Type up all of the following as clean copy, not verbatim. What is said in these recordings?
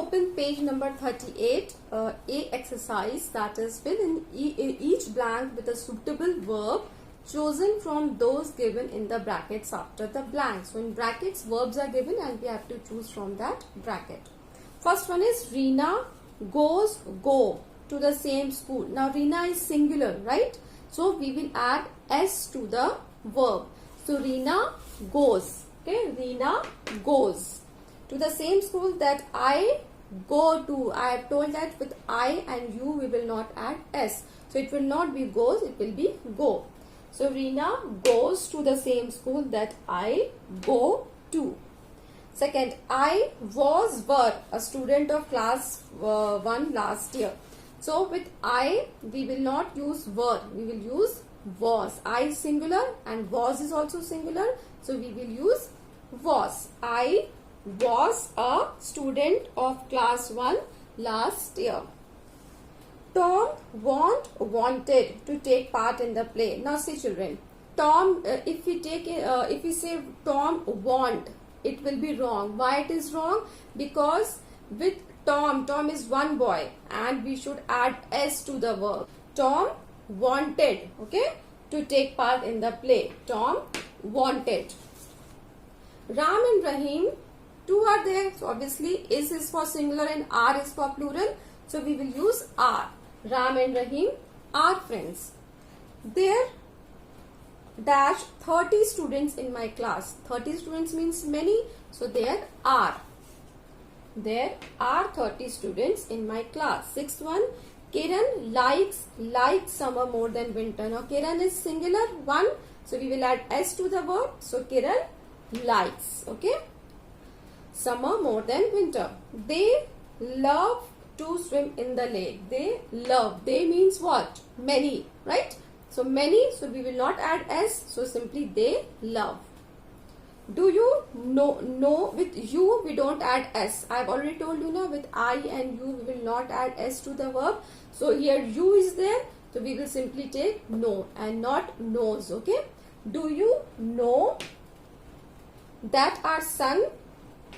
open page number 38, A exercise, that is fill in each blank with a suitable verb chosen from those given in the brackets after the blank. So in brackets verbs are given and we have to choose from that bracket. First one is Reena goes go to the same school. Now Reena is singular, right? So we will add S to the verb. So Reena goes. Okay, Reena goes to the same school that I go to. I have told that with I and you we will not add S. So it will not be goes, it will be go. So Reena goes to the same school that I go to. Second, I were a student of class 1 last year. So with I we will not use were, we will use was. I is singular and was is also singular. So we will use was. I was a student of class 1 last year. Tom wanted to take part in the play. Now see children, Tom, if we say Tom want, it will be wrong. Why it is wrong? Because with Tom is one boy and we should add S to the verb. Tom wanted, okay, to take part in the play. Tom wanted. Ram and Rahim, two are there. So obviously is for singular and are is for plural. So we will use are. Ram and Rahim are friends. There dash 30 students in my class. 30 students means many. So there are 30 students in my class. Sixth one, Kiran likes summer more than winter. Now Kiran is singular, one. So we will add S to the verb. So Kiran likes, okay, summer more than winter. They love to swim in the lake. They love. They means what? Many, right? So many. So we will not add S. So simply they love. Do you know? No, with you we don't add S. I have already told you now. With I and you we will not add S to the verb. So here you is there. So we will simply take no and not knows. Okay. Do you know that our son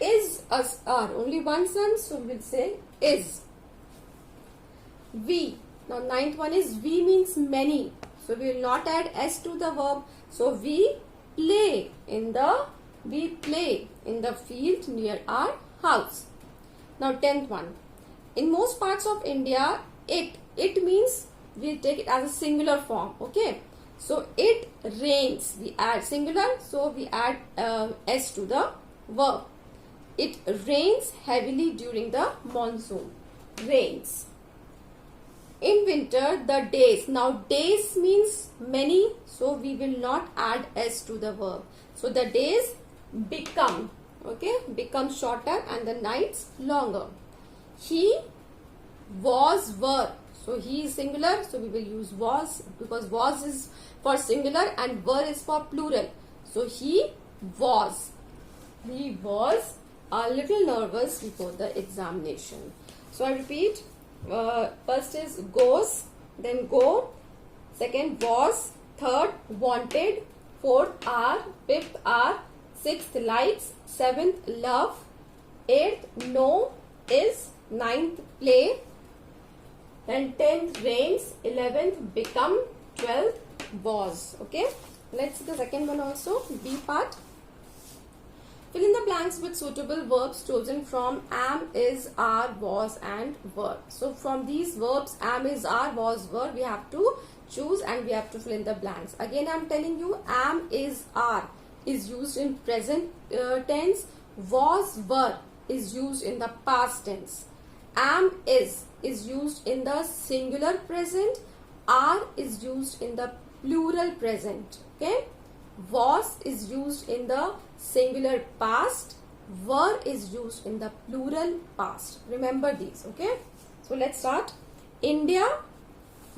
is our only one son? So we will say is. We. Now ninth one is we means many. So we will not add S to the verb. So we play in the field near our house. Now 10th one. In most parts of India, it means we take it as a singular form. Okay. So it rains. We add singular. So we add S to the verb. It rains heavily during the monsoon. Rains. In winter, the days. Now days means many. So we will not add S to the verb. So the days become shorter and the nights longer. He were. So he is singular. So we will use was because was is for singular and were is for plural. So he was. He was a little nervous before the examination. So I repeat. First is goes, then go, second was, third wanted, fourth are, fifth are, sixth likes, seventh love, eighth know is, ninth play, then 10th rains, 11th become, 12th was. Okay, let's see the second one also, B part. Fill in the blanks with suitable verbs chosen from am, is, are, was and were. So from these verbs am, is, are, was, were, we have to choose and we have to fill in the blanks. Again I am telling you am, is, are is used in present tense. Was, were is used in the past tense. Am, is used in the singular present. Are is used in the plural present. Okay. Was is used in the singular past. Were is used in the plural past. Remember these, okay? So let's start. India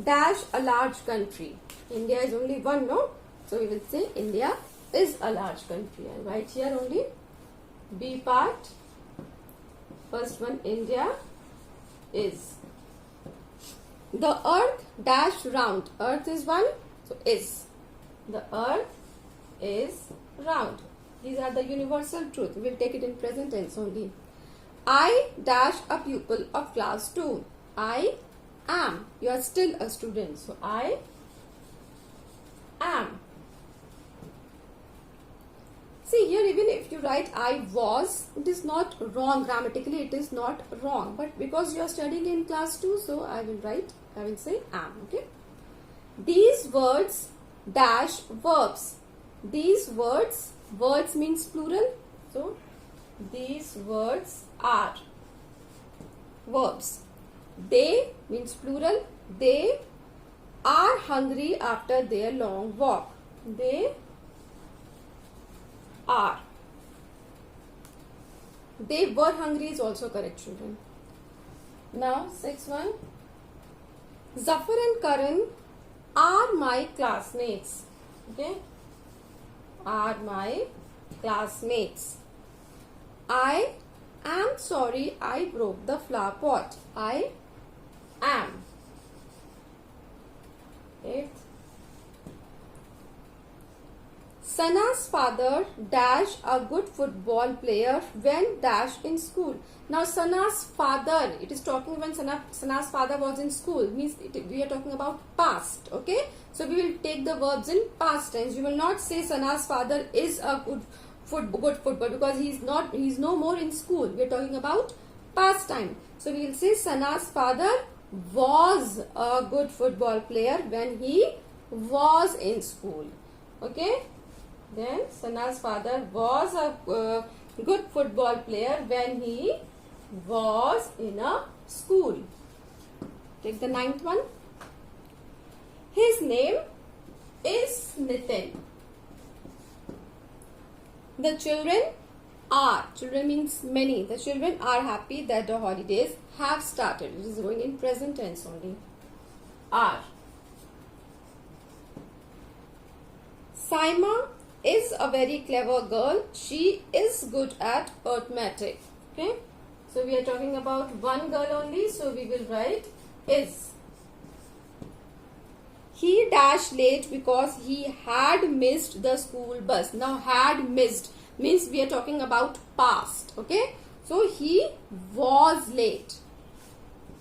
dash a large country. India is only one, no? So we will say India is a large country. And right here only B part. First one, India is. The earth dash round. Earth is one, so is. The earth is round. These are the universal truth. We will take it in present tense only. I dash a pupil of class 2. I am. You are still a student. So I am. See here, even if you write I was, it is not wrong. Grammatically it is not wrong. But because you are studying in class 2, so I will say am. Okay. These words dash verbs. These words means plural. So these words are verbs. They means plural. They are hungry after their long walk. They are. They were hungry is also correct, children. Now, 6-1. Zafar and Karan are my classmates. Okay. Are my classmates. I am sorry I broke the flower pot. I am. 8th. Sana's father dash a good football player when dash in school. Now Sana's father, it is talking when Sana's father was in school, means we are talking about past. Okay, so we will take the verbs in past tense. You will not say Sana's father is a good football because he's no more in school. We are talking about past time. So we will say Sana's father was a good football player when he was in school. Okay. Then Sana's father was a good football player when he was in a school. Take the 9th one. His name is Nitin. The children are. Children means many. The children are happy that the holidays have started. It is going in present tense only. Are. Saima is a very clever girl. She is good at arithmetic. Okay. So we are talking about one girl only. So we will write is. He dashed late because he had missed the school bus. Now had missed means we are talking about past. Okay. So he was late.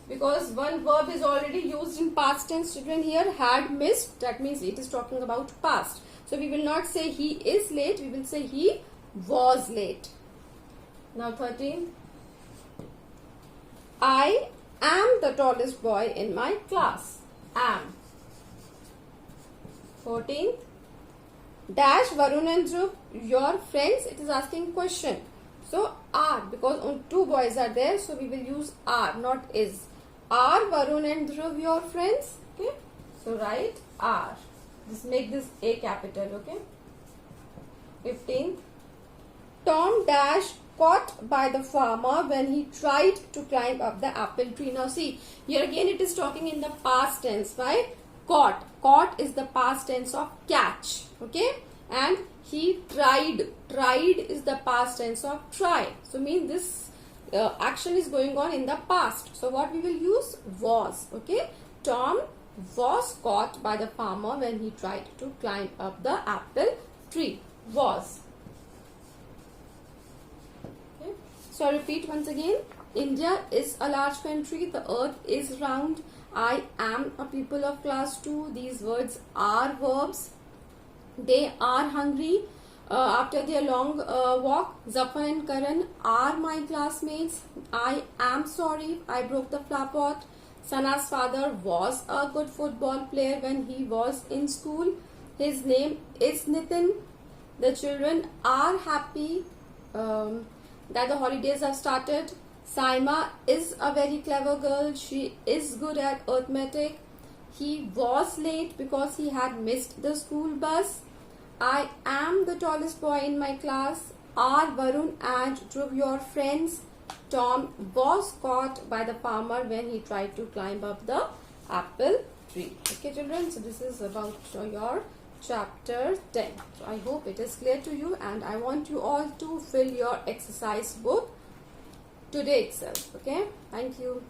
Because one verb is already used in past tense, children. Here had missed, that means it is talking about past. So we will not say he is late, we will say he was late. Now 13. I am the tallest boy in my class. Am. 14th. Dash Varun and Dhruv, your friends. It is asking question. So are, because two boys are there, so we will use are, not is. Are Varun and Dhruv your friends? Okay. So write are. Just make this A capital. Okay. 15th. Tom dash caught by the farmer when he tried to climb up the apple tree. Now see, here again it is talking in the past tense, right? Caught. Caught is the past tense of catch. Okay. And he tried. Tried is the past tense of try. So mean this action is going on in the past. So what we will use? Was. Okay. Tom was caught by the farmer when he tried to climb up the apple tree. Was. Okay. So I repeat once again. India is a large country. The earth is round. I am a pupil of class 2. These words are verbs. They are hungry after their long walk. Zafar and Karan are my classmates. I am sorry I broke the flower pot. Sana's father was a good football player when he was in school. His name is Nitin. The children are happy that the holidays have started. Saima is a very clever girl. She is good at arithmetic. He was late because he had missed the school bus. I am the tallest boy in my class. Are Varun and Dhruv your friends? Tom was caught by the farmer when he tried to climb up the apple tree. Okay, children. So this is about your chapter 10. So I hope it is clear to you, and I want you all to fill your exercise book today itself. Okay. Thank you.